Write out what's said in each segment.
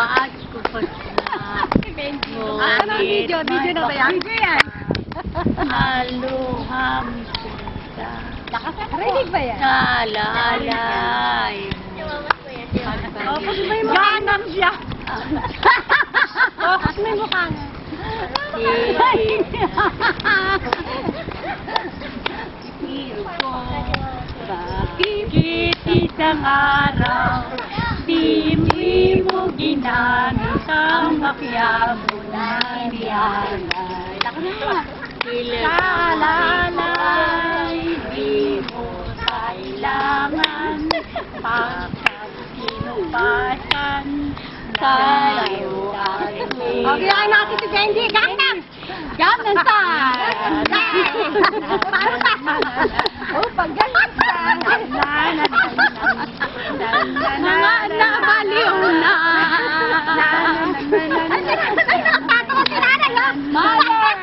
Pagkupot na. Ano video? Video na ba yan? Video yan. Aluham punta. Rinig ba yan? Nalalay. Ganang siya. Focus mo yung mukha nga. Bakit isang araw di mo ginamit ang makyamo na niyanay? Kalalay, di mo kailangan pagkat kinupasan sa'yo ay Okay, ay natin si Benji. Gangnam! Gangnam Style! Oh, pag ganyan style. Mga nabaliw na. Ay, nakapatawa si nanay, oh! Mother!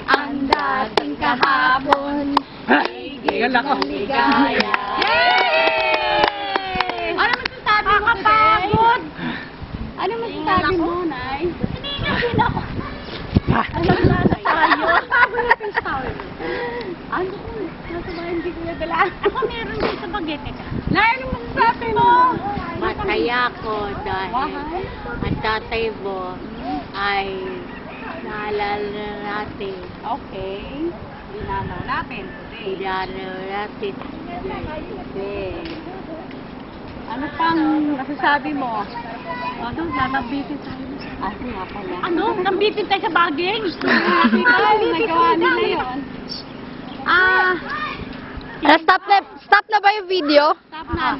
Ang dating kahapon ay ligaya. Ano masasabi mo, kapagod? Ano masasabi mo, Nay? Hindi ako. Alam na tayo. Bago na yung style. Ano ko? Nasa ba hindi ko nadala? Ako meron din sa bagete ka. Nay, ano masasabi mo? Masaya ko dahil ang tatay mo ay naalala natin. Okay. Dinalaw natin today. Pinalo natin. Ano pang masasabi mo? Ano? Nanabitin tayo. Ano nga pala? Ano? Nambitin tayo sa baging? Ay, nagawa nila yun. Stop na ba yung video? Stop na.